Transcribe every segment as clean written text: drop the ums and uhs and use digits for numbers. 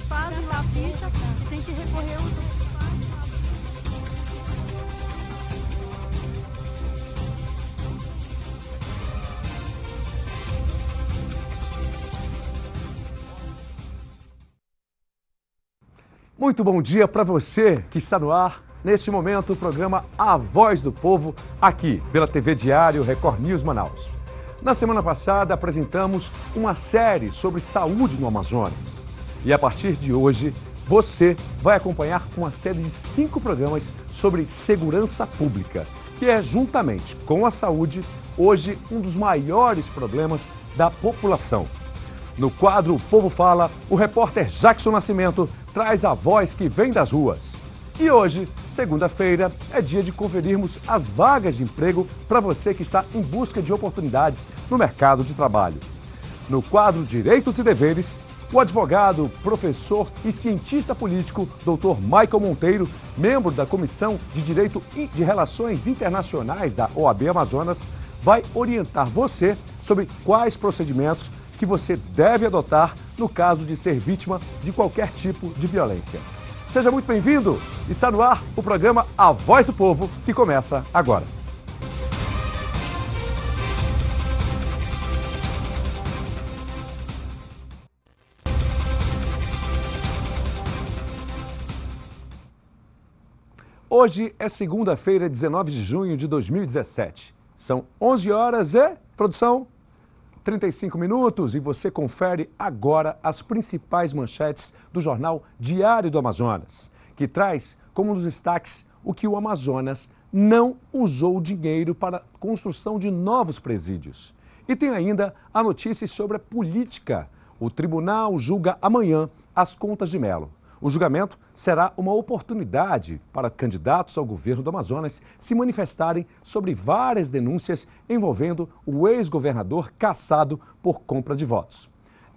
fazem lá a ficha e tem que recorrer aos outros. Muito bom dia para você que está no ar, neste momento, o programa A Voz do Povo, aqui pela TV Diário Record News Manaus. Na semana passada, apresentamos uma série sobre saúde no Amazonas. E a partir de hoje, você vai acompanhar uma série de 5 programas sobre segurança pública, que é, juntamente com a saúde, hoje um dos maiores problemas da população. No quadro O Povo Fala, o repórter Jackson Nascimento traz a voz que vem das ruas. E hoje, segunda-feira, é dia de conferirmos as vagas de emprego para você que está em busca de oportunidades no mercado de trabalho. No quadro Direitos e Deveres, o advogado, professor e cientista político Dr. Michael Monteiro, membro da Comissão de Direito e de Relações Internacionais da OAB Amazonas, vai orientar você sobre quais procedimentos que você deve adotar no caso de ser vítima de qualquer tipo de violência. Seja muito bem-vindo! Está no ar o programa A Voz do Povo, que começa agora. Hoje é segunda-feira, 19 de junho de 2017. São 11 horas e, produção, 35 minutos, e você confere agora as principais manchetes do jornal Diário do Amazonas, que traz como um dos destaques o que o Amazonas não usou dinheiro para a construção de novos presídios. E tem ainda a notícia sobre a política. O tribunal julga amanhã as contas de Melo. O julgamento será uma oportunidade para candidatos ao governo do Amazonas se manifestarem sobre várias denúncias envolvendo o ex-governador cassado por compra de votos.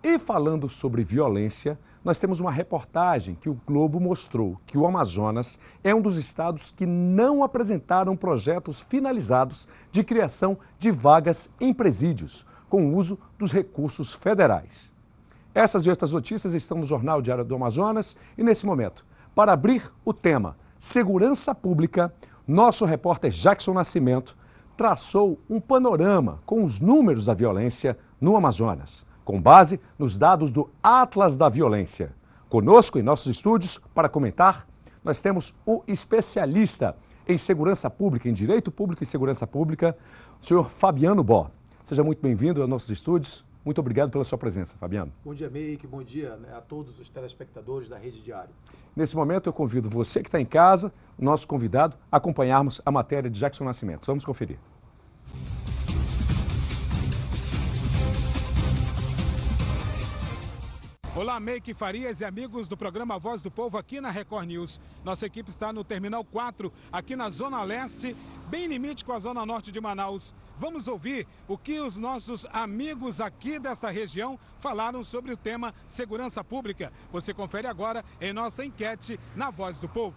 E falando sobre violência, nós temos uma reportagem que o Globo mostrou que o Amazonas é um dos estados que não apresentaram projetos finalizados de criação de vagas em presídios, com o uso dos recursos federais. Essas e outras notícias estão no Jornal Diário do Amazonas e, nesse momento, para abrir o tema Segurança Pública, nosso repórter Jackson Nascimento traçou um panorama com os números da violência no Amazonas, com base nos dados do Atlas da Violência. Conosco em nossos estúdios, para comentar, nós temos o especialista em segurança pública, em direito público e segurança pública, o senhor Fabiano Bó. Seja muito bem-vindo aos nossos estúdios. Muito obrigado pela sua presença, Fabiano. Bom dia, Meik. Bom dia a todos os telespectadores da Rede Diário. Nesse momento, eu convido você que está em casa, o nosso convidado, a acompanharmos a matéria de Jackson Nascimento. Vamos conferir. Olá, Meik Farias e amigos do programa Voz do Povo aqui na Record News. Nossa equipe está no Terminal 4, aqui na Zona Leste, bem limite com a Zona Norte de Manaus. Vamos ouvir o que os nossos amigos aqui dessa região falaram sobre o tema segurança pública. Você confere agora em nossa enquete na Voz do Povo.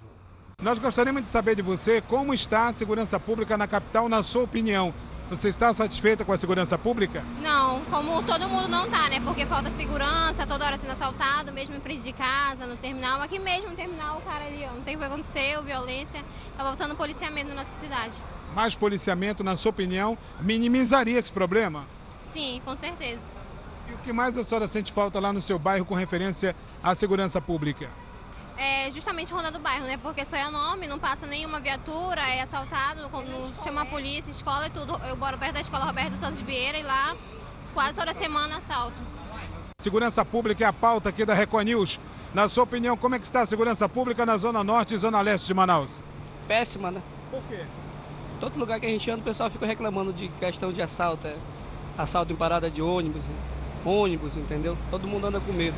Nós gostaríamos de saber de você como está a segurança pública na capital, na sua opinião. Você está satisfeita com a segurança pública? Não, como todo mundo não está, né? Porque falta segurança, toda hora sendo assaltado, mesmo em frente de casa, no terminal. Aqui mesmo no terminal, o cara ali, não sei o que aconteceu, violência. Tá faltando policiamento na nossa cidade. Mais policiamento, na sua opinião, minimizaria esse problema? Sim, com certeza. E o que mais a senhora sente falta lá no seu bairro com referência à segurança pública? É justamente Ronda do Bairro, né? Porque só é nome, não passa nenhuma viatura, é assaltado, chama a polícia, escola e tudo. Eu moro perto da escola Roberto Santos Vieira e lá quase toda semana assalto. Segurança pública é a pauta aqui da Record News. Na sua opinião, como é que está a segurança pública na Zona Norte e Zona Leste de Manaus? Péssima, né? Por quê? Todo lugar que a gente anda, o pessoal fica reclamando de questão de assalto. Assalto em parada de ônibus, entendeu? Todo mundo anda com medo.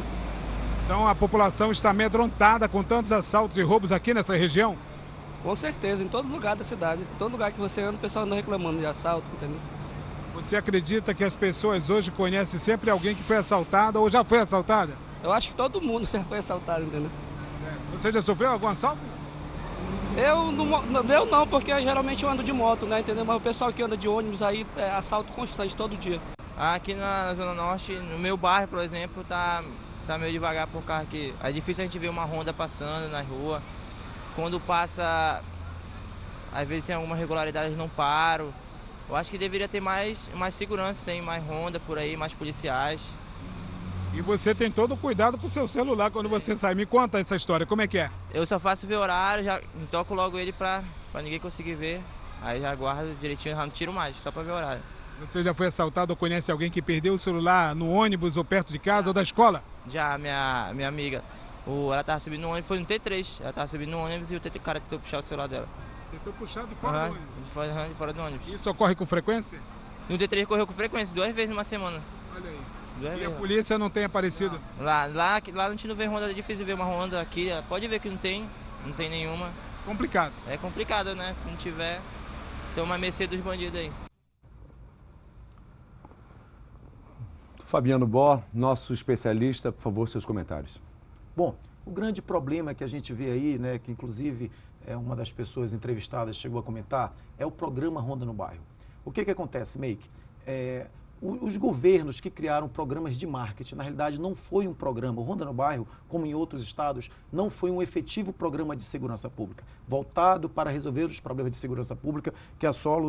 Então a população está amedrontada com tantos assaltos e roubos aqui nessa região? Com certeza, em todo lugar da cidade. Em todo lugar que você anda, o pessoal anda reclamando de assalto, entendeu? Você acredita que as pessoas hoje conhecem sempre alguém que foi assaltado ou já foi assaltada? Eu acho que todo mundo já foi assaltado, entendeu? Você já sofreu algum assalto? Eu não, porque geralmente eu ando de moto, né, entendeu? Mas o pessoal que anda de ônibus aí é assalto constante todo dia. Aqui na Zona Norte, no meu bairro, por exemplo, tá tá meio devagar por causa que é difícil a gente ver uma Honda passando na rua. Quando passa, às vezes tem alguma regularidade, não paro. Eu acho que deveria ter mais segurança, tem mais Honda por aí, mais policiais. E você tem todo o cuidado com o seu celular quando você sai. Me conta essa história, como é que é? Eu só faço ver horário, já toco logo ele pra ninguém conseguir ver. Aí já guardo direitinho, já não tiro mais, só pra ver horário. Você já foi assaltado ou conhece alguém que perdeu o celular no ônibus ou perto de casa ou da escola? Já, minha amiga, ela tava subindo no ônibus, foi no T3. Ela tava subindo no ônibus e o cara tentou puxar o celular dela. Tentou puxar de fora do ônibus? De fora do ônibus. Isso ocorre com frequência? No T3 correu com frequência, 2 vezes numa semana. Olha aí. 2 E vezes. a polícia não tem aparecido? Lá a gente não vê Honda, é difícil ver uma Honda aqui. Pode ver que não tem nenhuma. Complicado. É complicado, né? Se não tiver, tem uma mercê dos bandidos aí. Fabiano Bó, nosso especialista, por favor, seus comentários. Bom, o grande problema que a gente vê aí, né, que inclusive uma das pessoas entrevistadas chegou a comentar, é o programa Honda no Bairro. O que acontece, Meike? Os governos que criaram programas de marketing, na realidade não foi um programa, o Honda no Bairro, como em outros estados, não foi um efetivo programa de segurança pública, voltado para resolver os problemas de segurança pública que assolam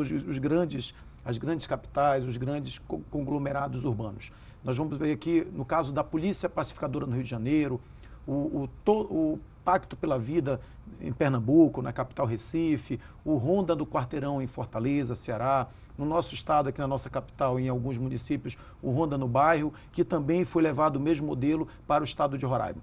as grandes capitais, os grandes conglomerados urbanos. Nós vamos ver aqui, no caso da Polícia Pacificadora no Rio de Janeiro, o Pacto pela Vida em Pernambuco, na capital Recife, o Honda do Quarteirão em Fortaleza, Ceará, no nosso estado, aqui na nossa capital, em alguns municípios, o Honda no Bairro, que também foi levado o mesmo modelo para o estado de Roraima.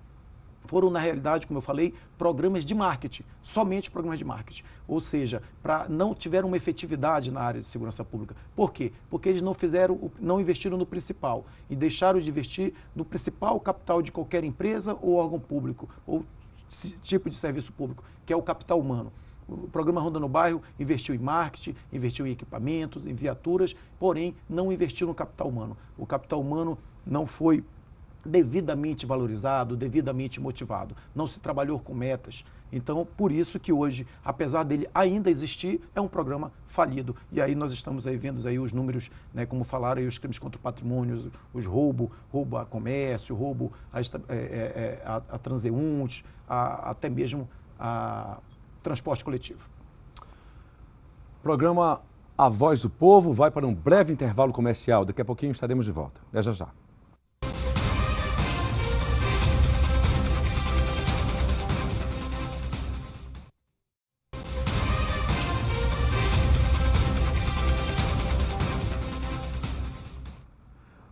Foram, na realidade, como eu falei, programas de marketing, somente programas de marketing. Ou seja, não tiveram uma efetividade na área de segurança pública. Por quê? Porque eles não investiram no principal e deixaram de investir no principal capital de qualquer empresa ou órgão público, ou tipo de serviço público, que é o capital humano. O programa Honda no Bairro investiu em marketing, investiu em equipamentos, em viaturas, porém não investiu no capital humano. O capital humano não foi devidamente valorizado, devidamente motivado. Não se trabalhou com metas. Então, por isso que hoje, apesar dele ainda existir, é um programa falido. E aí nós estamos aí vendo aí os números, né, como falaram aí, os crimes contra o patrimônio, os roubo a comércio, roubo a transeuntes, até mesmo a transporte coletivo. Programa A Voz do Povo vai para um breve intervalo comercial. Daqui a pouquinho estaremos de volta. Já já.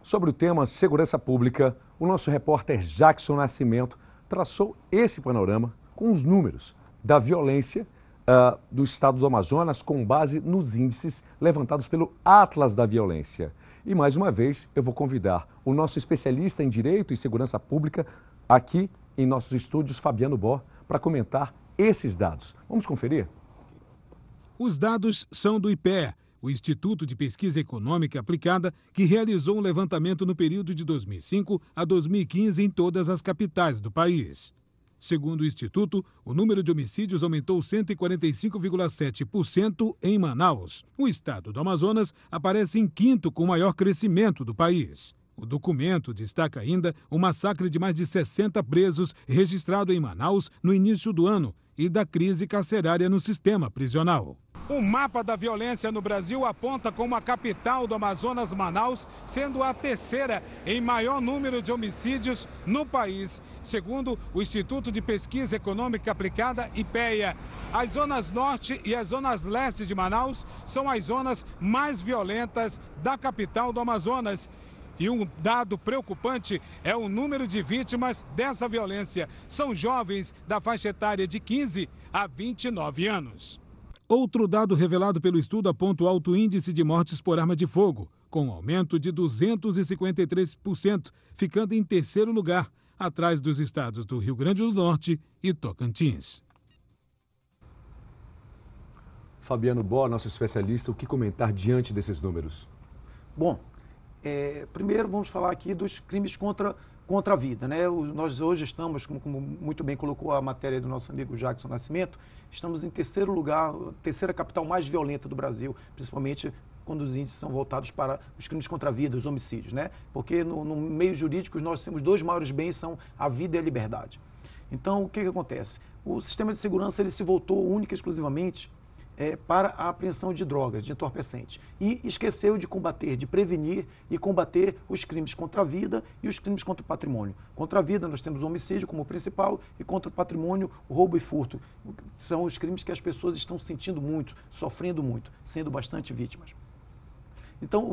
Sobre o tema segurança pública, o nosso repórter Jackson Nascimento traçou esse panorama com os números da violência do estado do Amazonas com base nos índices levantados pelo Atlas da Violência. E mais uma vez eu vou convidar o nosso especialista em Direito e Segurança Pública aqui em nossos estúdios, Fabiano Bó, para comentar esses dados. Vamos conferir? Os dados são do IPEA, o Instituto de Pesquisa Econômica Aplicada, que realizou um levantamento no período de 2005 a 2015 em todas as capitais do país. Segundo o Instituto, o número de homicídios aumentou 145,7% em Manaus. O estado do Amazonas aparece em quinto com o maior crescimento do país. O documento destaca ainda o massacre de mais de 60 presos registrado em Manaus no início do ano e da crise carcerária no sistema prisional. O mapa da violência no Brasil aponta como a capital do Amazonas, Manaus, sendo a terceira em maior número de homicídios no país, segundo o Instituto de Pesquisa Econômica Aplicada, IPEA. As zonas norte e as zonas leste de Manaus são as zonas mais violentas da capital do Amazonas. E um dado preocupante é o número de vítimas dessa violência. São jovens da faixa etária de 15 a 29 anos. Outro dado revelado pelo estudo aponta o alto índice de mortes por arma de fogo, com um aumento de 253%, ficando em terceiro lugar, atrás dos estados do Rio Grande do Norte e Tocantins. Fabiano Bó, nosso especialista, o que comentar diante desses números? Bom, primeiro vamos falar aqui dos crimes contra a vida, né? Nós hoje estamos, como muito bem colocou a matéria do nosso amigo Jackson Nascimento, estamos em terceiro lugar, terceira capital mais violenta do Brasil, principalmente quando os índices são voltados para os crimes contra a vida, os homicídios, né? Porque no meio jurídico nós temos dois maiores bens, são a vida e a liberdade. Então, o que acontece? O sistema de segurança ele se voltou única e exclusivamente para a apreensão de drogas, de entorpecentes. E esqueceu de combater, de prevenir e combater os crimes contra a vida e os crimes contra o patrimônio. Contra a vida nós temos o homicídio como principal e contra o patrimônio, o roubo e furto. São os crimes que as pessoas estão sentindo muito, sofrendo muito, sendo bastante vítimas. Então,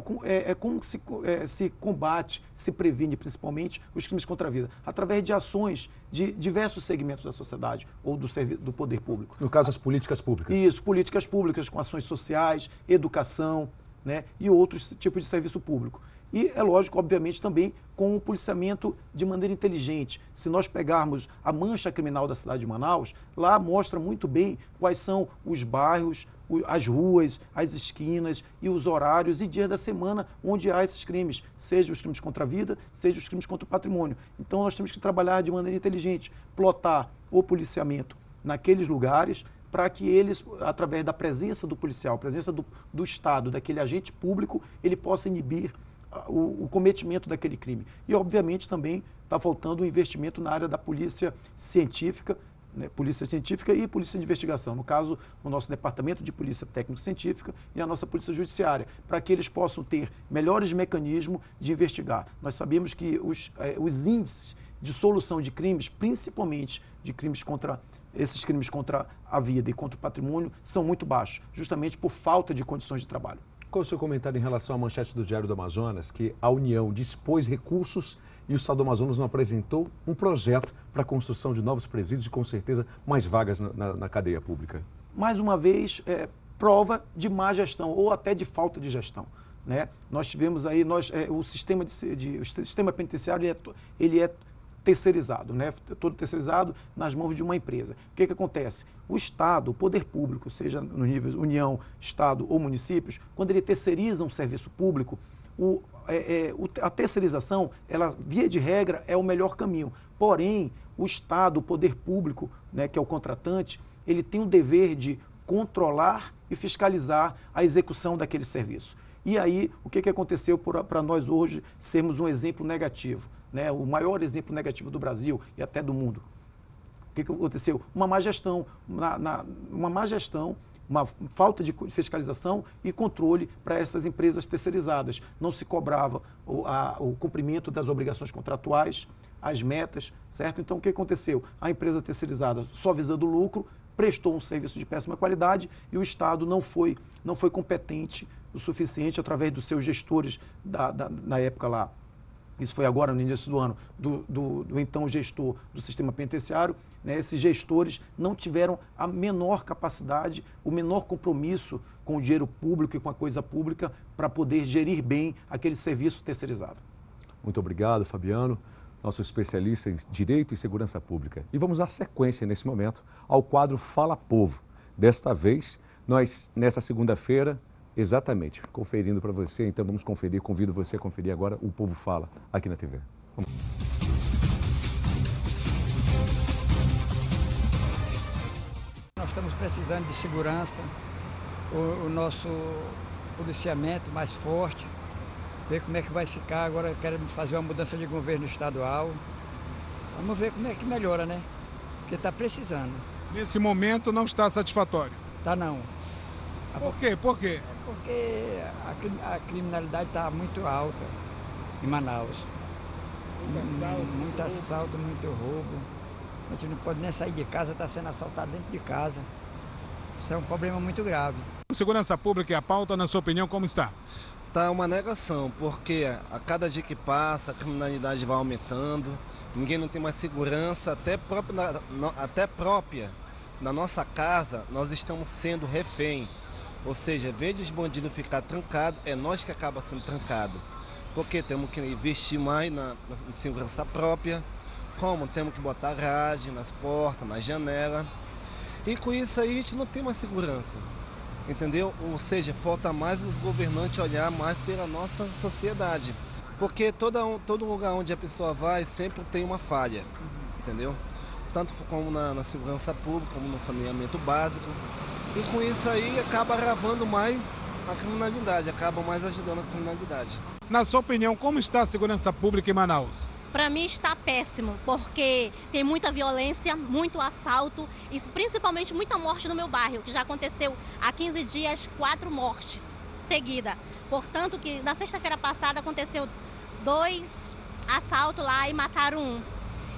como se combate, se previne principalmente os crimes contra a vida? Através de ações de diversos segmentos da sociedade ou do poder público. No caso, as políticas públicas. Isso, políticas públicas com ações sociais, educação, né, e outros tipos de serviço público. E é lógico, obviamente, também com o policiamento de maneira inteligente. Se nós pegarmos a mancha criminal da cidade de Manaus, lá mostra muito bem quais são os bairros, as ruas, as esquinas e os horários e dias da semana onde há esses crimes, seja os crimes contra a vida, seja os crimes contra o patrimônio. Então nós temos que trabalhar de maneira inteligente, plotar o policiamento naqueles lugares para que eles, através da presença do policial, presença do Estado, daquele agente público, ele possa inibir o cometimento daquele crime. E, obviamente, também está faltando um investimento na área da polícia científica, né, polícia científica e polícia de investigação. No caso, o nosso departamento de polícia técnico-científica e a nossa polícia judiciária, para que eles possam ter melhores mecanismos de investigar. Nós sabemos que os índices de solução de crimes, principalmente de crimes contra esses crimes contra a vida e contra o patrimônio, são muito baixos, justamente por falta de condições de trabalho. Qual é o seu comentário em relação à manchete do Diário do Amazonas, que a União dispôs recursos e o Estado do Amazonas não apresentou um projeto para a construção de novos presídios e, com certeza, mais vagas na cadeia pública? Mais uma vez, prova de má gestão ou até de falta de gestão, né? Nós tivemos aí, o sistema penitenciário ele é terceirizado, né? Todo terceirizado nas mãos de uma empresa. O que acontece? O Estado, o poder público, seja no nível União, Estado ou municípios, quando ele terceiriza um serviço público, a terceirização, ela, via de regra, é o melhor caminho. Porém, o Estado, o poder público, né, que é o contratante, ele tem o dever de controlar e fiscalizar a execução daquele serviço. E aí, o que aconteceu para nós hoje sermos um exemplo negativo, né? O maior exemplo negativo do Brasil e até do mundo? O que aconteceu? Uma má gestão, uma falta de fiscalização e controle para essas empresas terceirizadas. Não se cobrava o cumprimento das obrigações contratuais, as metas, certo? Então, o que aconteceu? A empresa terceirizada, só visando lucro, prestou um serviço de péssima qualidade e o Estado não foi competente o suficiente, através dos seus gestores na época lá. Isso foi agora no início do ano, do então gestor do sistema penitenciário, né? Esses gestores não tiveram a menor capacidade, o menor compromisso com o dinheiro público e com a coisa pública para poder gerir bem aquele serviço terceirizado. Muito obrigado, Fabiano, nosso especialista em Direito e Segurança Pública. E vamos dar sequência, nesse momento, ao quadro Fala Povo. Desta vez, nós, nessa segunda-feira, exatamente, conferindo para você, então vamos conferir, convido você a conferir agora o Povo Fala aqui na TV. Vamos. Nós estamos precisando de segurança, o nosso policiamento mais forte, ver como é que vai ficar. Agora queremos fazer uma mudança de governo estadual. Vamos ver como é que melhora, né? Porque está precisando. Nesse momento não está satisfatório? Tá não. Por quê? Por quê? Porque a criminalidade está muito alta em Manaus. Muito assalto, muito roubo. A gente não pode nem sair de casa, está sendo assaltado dentro de casa. Isso é um problema muito grave. Segurança Pública e a pauta, na sua opinião, como está? Está uma negação, porque a cada dia que passa a criminalidade vai aumentando, ninguém não tem mais segurança, até própria na nossa casa nós estamos sendo refém. Ou seja, em vez de os bandidos ficar trancados, é nós que acaba sendo trancado. Porque temos que investir mais na segurança própria, como temos que botar rádio nas portas, nas janelas. E com isso aí a gente não tem mais segurança, entendeu? Ou seja, falta mais os governantes olhar mais pela nossa sociedade. Porque todo lugar onde a pessoa vai sempre tem uma falha, entendeu? Tanto como na segurança pública, como no saneamento básico. E com isso aí acaba agravando mais a criminalidade, acabam mais ajudando a criminalidade. Na sua opinião, como está a segurança pública em Manaus? Para mim está péssimo, porque tem muita violência, muito assalto e principalmente muita morte no meu bairro, que já aconteceu há 15 dias 4 mortes seguidas. Portanto, que na sexta-feira passada aconteceu 2 assaltos lá e mataram 1.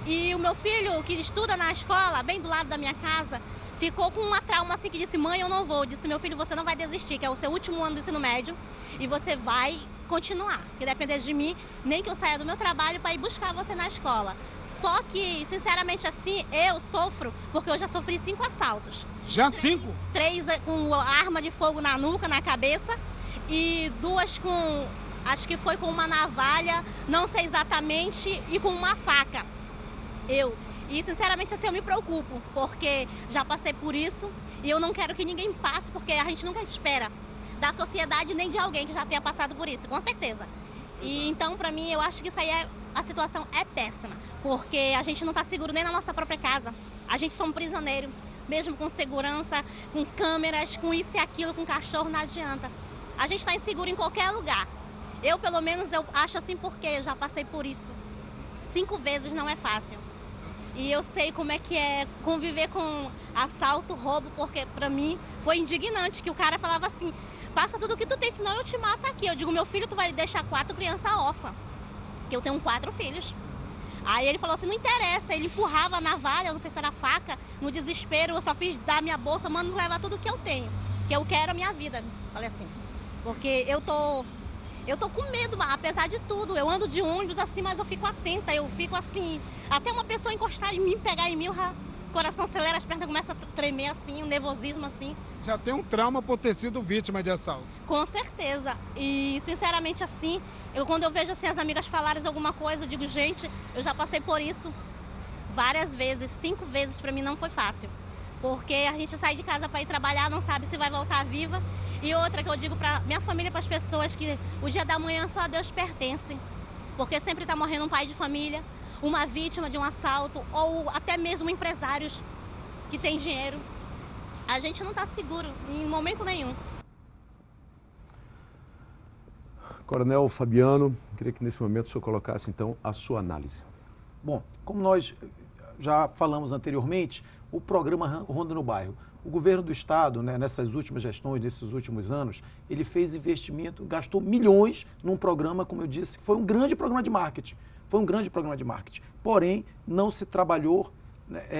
E o meu filho, que estuda na escola, bem do lado da minha casa, ficou com uma trauma assim que disse: mãe, eu não vou. Disse: meu filho, você não vai desistir, que é o seu último ano do ensino médio e você vai continuar, que depender de mim, nem que eu saia do meu trabalho para ir buscar você na escola. Só que, sinceramente, assim, eu sofro, porque eu já sofri 5 assaltos. Já 5? 3 com arma de fogo na nuca, na cabeça, e 2 com, acho que foi com uma navalha, não sei exatamente, e com uma faca. E, sinceramente, assim, eu me preocupo, porque já passei por isso, e eu não quero que ninguém passe, porque a gente nunca espera da sociedade nem de alguém que já tenha passado por isso, com certeza. E então, para mim, eu acho que isso aí a situação é péssima, porque a gente não está seguro nem na nossa própria casa. A gente somos prisioneiros, mesmo com segurança, com câmeras, com isso e aquilo, com cachorro, não adianta. A gente está inseguro em qualquer lugar. Eu, pelo menos, eu acho assim, porque eu já passei por isso. 5 vezes não é fácil. E eu sei como é que é conviver com assalto, roubo, porque para mim foi indignante que o cara falava assim: passa tudo o que tu tem, senão eu te mato aqui. Eu digo: meu filho, tu vai deixar 4 crianças órfãs, que eu tenho 4 filhos. Aí ele falou assim: não interessa. Ele empurrava a navalha, eu não sei se era faca, no desespero. Eu só fiz dar minha bolsa: mano, levar tudo que eu tenho, que eu quero a minha vida. Falei assim, porque eu tô com medo, apesar de tudo. Eu ando de ônibus assim, mas eu fico atenta, eu fico assim, até uma pessoa encostar em mim, pegar em mim, o coração acelera, as pernas começam a tremer assim, um nervosismo assim. Já tem um trauma por ter sido vítima de assalto? Com certeza. E, sinceramente, assim, quando eu vejo assim, as amigas falarem alguma coisa, eu digo: gente, eu já passei por isso várias vezes, 5 vezes, para mim não foi fácil. Porque a gente sai de casa para ir trabalhar, não sabe se vai voltar viva. E outra que eu digo para minha família, para as pessoas, que o dia da manhã só a Deus pertence. Porque sempre está morrendo um pai de família, uma vítima de um assalto, ou até mesmo empresários que têm dinheiro. A gente não está seguro em momento nenhum. Coronel Fabiano, queria que nesse momento o senhor colocasse então a sua análise. Bom, como nós já falamos anteriormente, o programa Ronda no Bairro, o governo do estado, né, nessas últimas gestões, nesses últimos anos, ele fez investimento, gastou milhões num programa, como eu disse, que foi um grande programa de marketing. Foi um grande programa de marketing. Porém, não se trabalhou,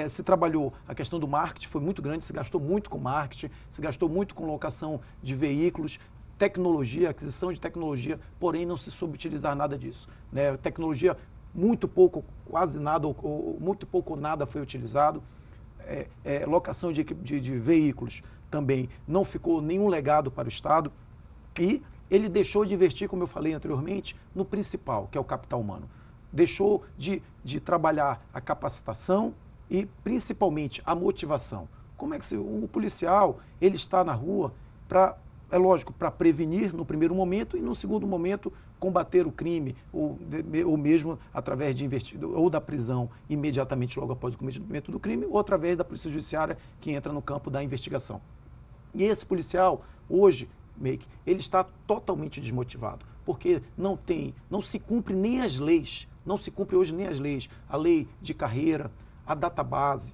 se trabalhou a questão do marketing, foi muito grande, se gastou muito com marketing, se gastou muito com locação de veículos, tecnologia, aquisição de tecnologia, porém não se soube utilizar nada disso, né? Tecnologia, muito pouco, quase nada, ou muito pouco ou nada foi utilizado. Locação de veículos também não ficou nenhum legado para o estado, e ele deixou de investir, como eu falei anteriormente, no principal, que é o capital humano. Deixou de trabalhar a capacitação e principalmente a motivação. Como é que o policial ele está na rua para, é lógico, para prevenir no primeiro momento e no segundo momento combater o crime, ou mesmo através de ou da prisão imediatamente logo após o cometimento do crime, ou através da polícia judiciária que entra no campo da investigação. E esse policial, hoje, ele está totalmente desmotivado, porque não se cumpre nem as leis, não se cumpre hoje nem as leis, a lei de carreira, a database,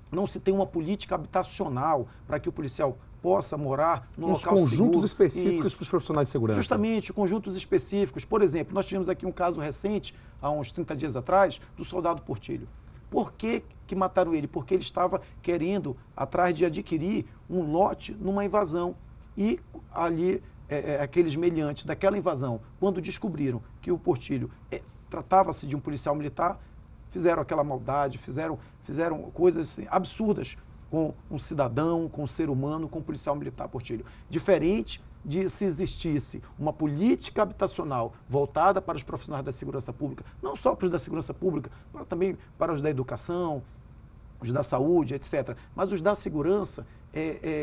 não se tem uma política habitacional para que o policial possa morar num local seguro. Uns conjuntos específicos para os profissionais de segurança. Justamente, conjuntos específicos. Por exemplo, nós tivemos aqui um caso recente, há uns 30 dias atrás, do soldado Portilho. Por que mataram ele? Porque ele estava querendo, atrás de adquirir um lote numa invasão. E ali, aqueles meliantes daquela invasão, quando descobriram que o Portilho tratava-se de um policial militar, fizeram aquela maldade, fizeram coisas assim, absurdas com um cidadão, com um ser humano, com um policial militar Portilho. Diferente de se existisse uma política habitacional voltada para os profissionais da segurança pública, não só para os da segurança pública, mas também para os da educação, os da saúde, etc. Mas os da segurança,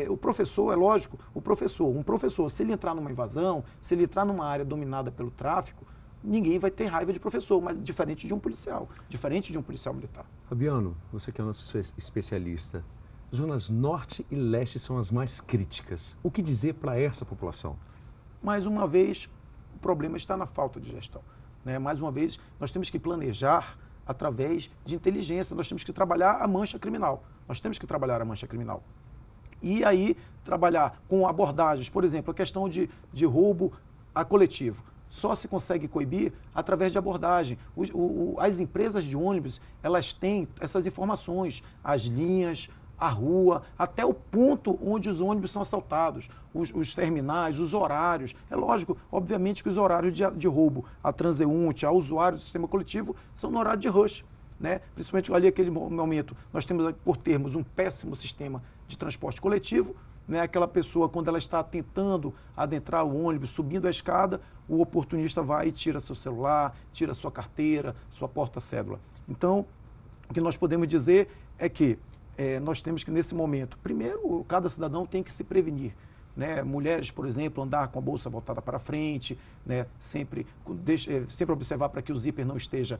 o professor, é lógico, um professor, se ele entrar numa invasão, se ele entrar numa área dominada pelo tráfico, ninguém vai ter raiva de professor, mas diferente de um policial militar. Fabiano, você que é nosso especialista, zonas norte e leste são as mais críticas. O que dizer para essa população? mais uma vez, o problema está na falta de gestão, né? Mais uma vez, nós temos que planejar através de inteligência, nós temos que trabalhar a mancha criminal. Nós temos que trabalhar a mancha criminal. E aí, trabalhar com abordagens, por exemplo, a questão de roubo a coletivo. Só se consegue coibir através de abordagem. As empresas de ônibus, elas têm essas informações, as linhas, a rua, até o ponto onde os ônibus são assaltados, os terminais, os horários. É lógico, obviamente que os horários de roubo a transeunte, a usuário do sistema coletivo, são no horário de rush, né? Principalmente ali aquele momento, nós temos, por termos um péssimo sistema de transporte coletivo, né? Aquela pessoa, quando ela está tentando adentrar o ônibus, subindo a escada, o oportunista vai e tira seu celular, tira sua carteira, sua porta-cédula. Então, o que nós podemos dizer é que nós temos que, nesse momento, primeiro, cada cidadão tem que se prevenir, né? Mulheres, por exemplo, andar com a bolsa voltada para frente, né? Sempre observar para que o zíper não esteja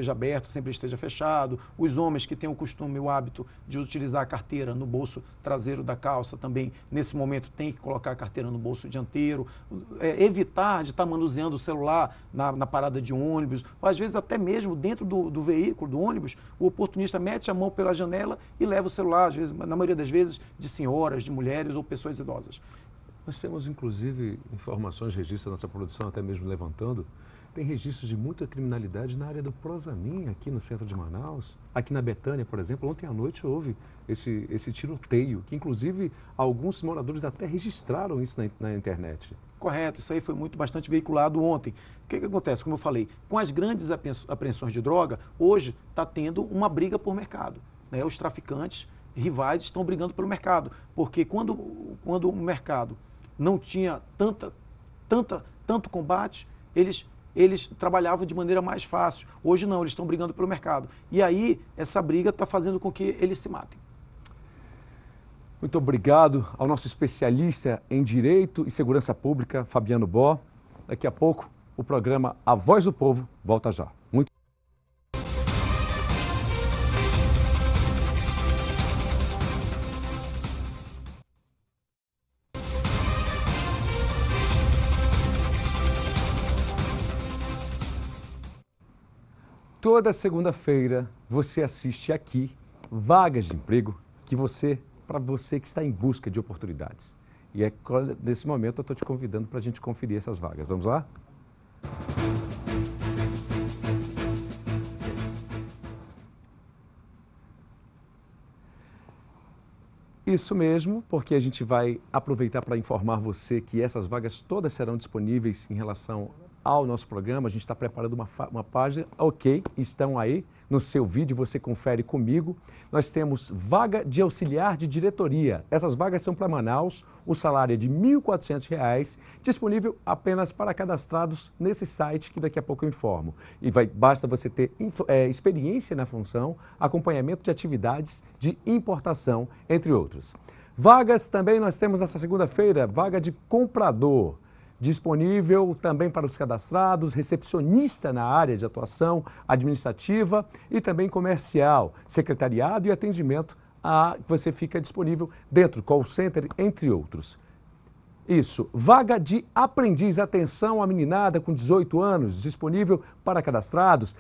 aberto, sempre esteja fechado. Os homens que têm o costume, o hábito de utilizar a carteira no bolso traseiro da calça também, nesse momento, tem que colocar a carteira no bolso dianteiro. Evitar de estar manuseando o celular na parada de ônibus, ou às vezes até mesmo dentro do veículo, do ônibus, o oportunista mete a mão pela janela e leva o celular, às vezes, na maioria das vezes, de senhoras, de mulheres ou pessoas idosas. Nós temos, inclusive, informações, registros da nossa produção, até mesmo levantando. Tem registros de muita criminalidade na área do Prosamin, aqui no centro de Manaus. Aqui na Betânia, por exemplo, ontem à noite houve esse tiroteio, que inclusive alguns moradores até registraram isso na internet. Correto, isso aí foi bastante veiculado ontem. O que acontece? Como eu falei, com as grandes apreensões de droga, hoje está tendo uma briga por mercado, né? Os traficantes rivais estão brigando pelo mercado, porque quando o mercado não tinha tanto combate, eles trabalhavam de maneira mais fácil. Hoje não, eles estão brigando pelo mercado. E aí, essa briga está fazendo com que eles se matem. Muito obrigado ao nosso especialista em Direito e Segurança Pública, Fabiano Bó. Daqui a pouco, o programa A Voz do Povo volta já. Muito Toda segunda-feira você assiste aqui Vagas de Emprego para você que está em busca de oportunidades. E nesse momento eu estou te convidando para a gente conferir essas vagas. Vamos lá? Isso mesmo, porque a gente vai aproveitar para informar você que essas vagas todas serão disponíveis em relação ao nosso programa. A gente está preparando uma página, ok, estão aí no seu vídeo, você confere comigo. Nós temos vaga de auxiliar de diretoria. Essas vagas são para Manaus, o salário é de R$ 1.400, disponível apenas para cadastrados nesse site que daqui a pouco eu informo. E basta você ter experiência na função, acompanhamento de atividades de importação, entre outros. Vagas também nós temos nessa segunda-feira, vaga de comprador. Disponível também para os cadastrados, recepcionista na área de atuação administrativa e também comercial, secretariado e atendimento você fica disponível dentro do call center, entre outros. Isso, vaga de aprendiz, atenção à meninada com 18 anos, disponível para cadastrados.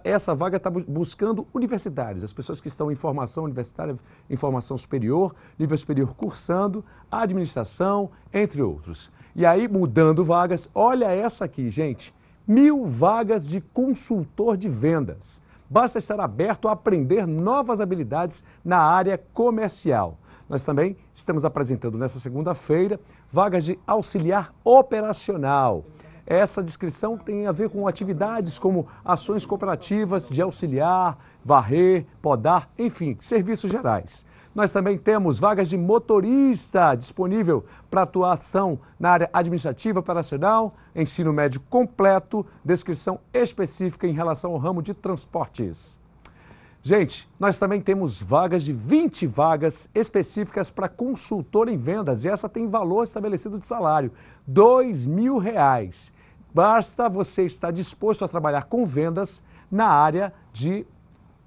Essa vaga está buscando universitários, as pessoas que estão em formação universitária, em formação superior, nível superior cursando, administração, entre outros. E aí, mudando vagas, olha essa aqui, gente, 1.000 vagas de consultor de vendas. Basta estar aberto a aprender novas habilidades na área comercial. Nós também estamos apresentando nessa segunda-feira vagas de auxiliar operacional. Essa descrição tem a ver com atividades como ações cooperativas de auxiliar, varrer, podar, enfim, serviços gerais. Nós também temos vagas de motorista disponível para atuação na área administrativa, operacional, ensino médio completo, descrição específica em relação ao ramo de transportes. Gente, nós também temos vagas de 20 vagas específicas para consultor em vendas e essa tem valor estabelecido de salário, R$ 2.000. Basta você estar disposto a trabalhar com vendas na área de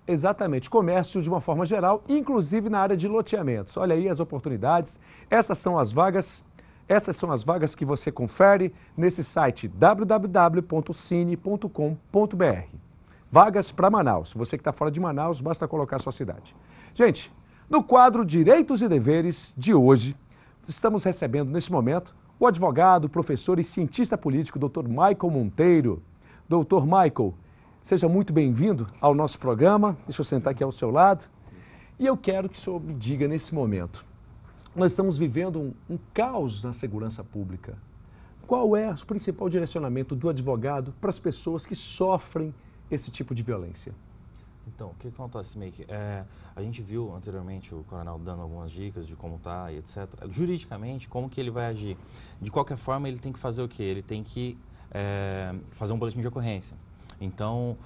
exatamente comércio de uma forma geral, inclusive na área de loteamentos. Olha aí as oportunidades, essas são as vagas Essas são as vagas que você confere nesse site www.cine.com.br. Vagas para Manaus. Você que está fora de Manaus, basta colocar a sua cidade. Gente, no quadro Direitos e Deveres de hoje, estamos recebendo nesse momento o advogado, professor e cientista político, Dr. Michael Monteiro. Dr. Michael, seja muito bem-vindo ao nosso programa. Deixa eu sentar aqui ao seu lado. E eu quero que o senhor me diga nesse momento, nós estamos vivendo um caos na segurança pública. Qual é o principal direcionamento do advogado para as pessoas que sofrem esse tipo de violência? Então, o que acontece, Meik? A gente viu anteriormente o coronel dando algumas dicas de como tá e etc. Juridicamente, como que ele vai agir? De qualquer forma, ele tem que fazer o quê? Ele tem que fazer um boletim de ocorrência. Então,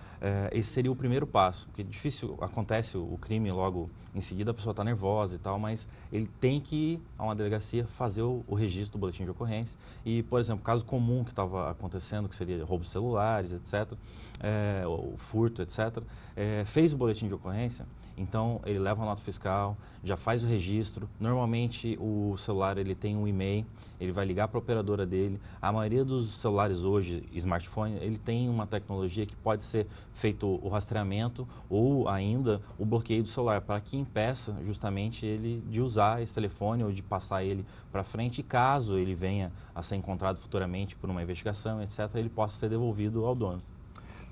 esse seria o primeiro passo, porque difícil, acontece o crime logo em seguida, a pessoa está nervosa e tal, mas ele tem que ir a uma delegacia fazer o registro do boletim de ocorrência. E, por exemplo, caso comum que estava acontecendo, que seria roubos celulares, etc., o furto, etc., fez o boletim de ocorrência, então ele leva a nota fiscal, já faz o registro. Normalmente o celular ele tem um e-mail, ele vai ligar para a operadora dele. A maioria dos celulares hoje, smartphone, ele tem uma tecnologia que pode ser feito o rastreamento ou ainda o bloqueio do celular, para que impeça justamente ele de usar esse telefone ou de passar ele para frente, e caso ele venha a ser encontrado futuramente por uma investigação, etc., ele possa ser devolvido ao dono.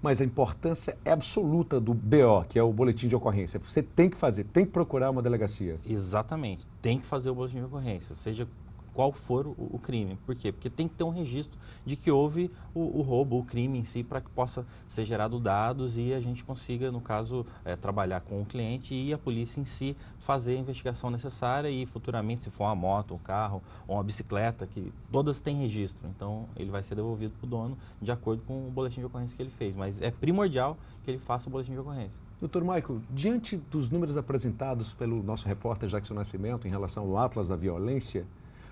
Mas a importância é absoluta do BO, que é o boletim de ocorrência. Você tem que fazer, tem que procurar uma delegacia. Exatamente, tem que fazer o boletim de ocorrência, seja qual for o crime. Por quê? Porque tem que ter um registro de que houve o roubo, o crime em si, para que possa ser gerado dados e a gente consiga, no caso, trabalhar com o cliente e a polícia em si fazer a investigação necessária e futuramente, se for uma moto, um carro ou uma bicicleta, que todas têm registro. Então, ele vai ser devolvido para o dono de acordo com o boletim de ocorrência que ele fez. Mas é primordial que ele faça o boletim de ocorrência. Doutor Michael, diante dos números apresentados pelo nosso repórter Jackson Nascimento em relação ao Atlas da Violência,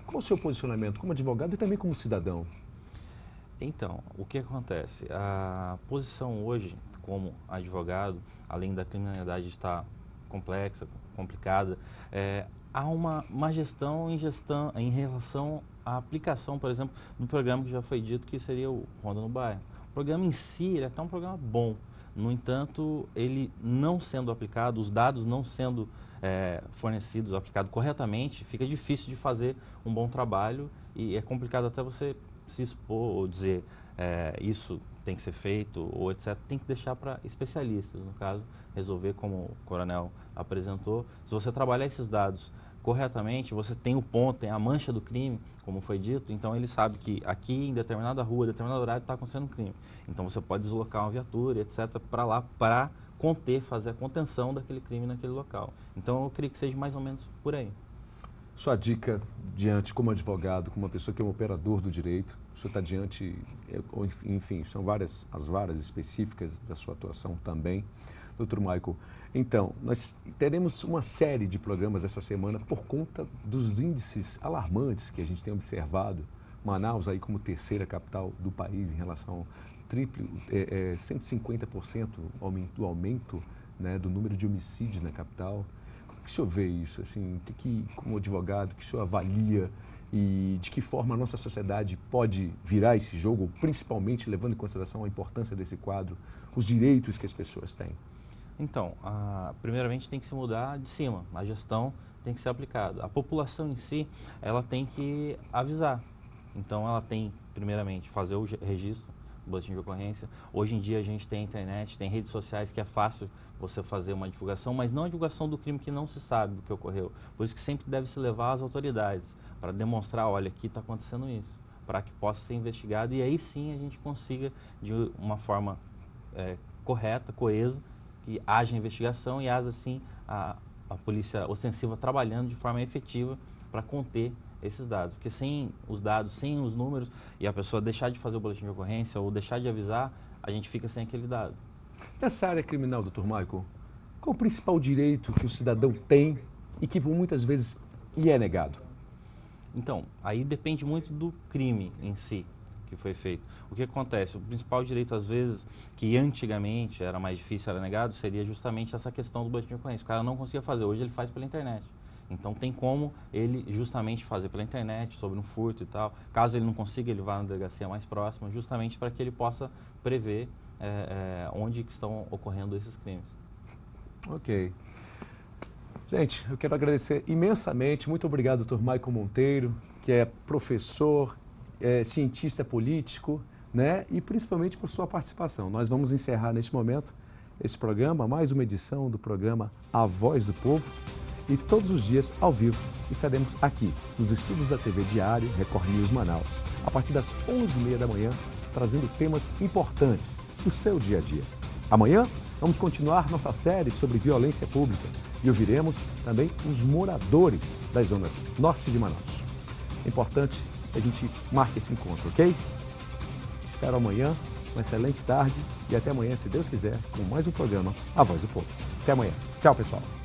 qual é o seu posicionamento como advogado e também como cidadão? Então, o que acontece? A posição hoje, como advogado, além da criminalidade estar complexa, complicada, há uma má gestão em relação à aplicação, por exemplo, do programa que já foi dito que seria o Ronda no Bairro. O programa em si, ele é até um programa bom. No entanto, ele não sendo aplicado, os dados não sendo fornecidos, aplicados corretamente, fica difícil de fazer um bom trabalho e é complicado até você se expor ou dizer isso tem que ser feito ou etc. Tem que deixar para especialistas, no caso, resolver como o coronel apresentou. Se você trabalhar esses dados corretamente, você tem o ponto, tem a mancha do crime, como foi dito, então ele sabe que aqui em determinada rua, determinado horário está acontecendo um crime. Então você pode deslocar uma viatura, etc., para lá, para conter, fazer a contenção daquele crime naquele local. Então eu creio que seja mais ou menos por aí. Sua dica diante, como advogado, como uma pessoa que é um operador do direito, o senhor está diante, enfim, são várias as varas específicas da sua atuação também. Doutor Michael, então, nós teremos uma série de programas essa semana por conta dos índices alarmantes que a gente tem observado. Manaus aí como terceira capital do país em relação ao 150% do aumento, né, do número de homicídios na capital. Como que o senhor vê isso? Assim, como advogado, que o senhor avalia e de que forma a nossa sociedade pode virar esse jogo, principalmente levando em consideração a importância desse quadro, os direitos que as pessoas têm? Então, primeiramente tem que se mudar de cima, a gestão tem que ser aplicada. A população em si, ela tem que avisar. Então, ela tem, primeiramente, fazer o registro do boletim de ocorrência. Hoje em dia a gente tem internet, tem redes sociais que é fácil você fazer uma divulgação, mas não a divulgação do crime que não se sabe o que ocorreu. Por isso que sempre deve se levar às autoridades, para demonstrar, olha, aqui está acontecendo isso, para que possa ser investigado e aí sim a gente consiga, de uma forma correta, coesa, que haja investigação e haja, sim, a polícia ostensiva trabalhando de forma efetiva para conter esses dados. Porque sem os dados, sem os números, e a pessoa deixar de fazer o boletim de ocorrência ou deixar de avisar, a gente fica sem aquele dado. Nessa área criminal, doutor Michael, qual o principal direito que o cidadão tem e que por muitas vezes lhe é negado? Então, aí depende muito do crime em si que foi feito. O que acontece? O principal direito, às vezes, que antigamente era mais difícil, era negado, seria justamente essa questão do boletim de ocorrência. O cara não conseguia fazer, hoje ele faz pela internet. Então tem como ele justamente fazer pela internet, sobre um furto e tal. Caso ele não consiga, ele vá na delegacia mais próxima, justamente para que ele possa prever onde que estão ocorrendo esses crimes. Ok. Gente, eu quero agradecer imensamente. Muito obrigado, Dr. Maicon Monteiro, que é professor, cientista político, né? E principalmente por sua participação. Nós vamos encerrar neste momento esse programa, mais uma edição do programa A Voz do Povo. E todos os dias, ao vivo, estaremos aqui, nos estúdios da TV Diário, Record News Manaus, a partir das 11h30 da manhã, trazendo temas importantes do seu dia a dia. Amanhã, vamos continuar nossa série sobre violência pública e ouviremos também os moradores das zonas norte de Manaus. É importante que a gente marque esse encontro, ok? Espero amanhã, uma excelente tarde e até amanhã, se Deus quiser, com mais um programa A Voz do Povo. Até amanhã. Tchau, pessoal.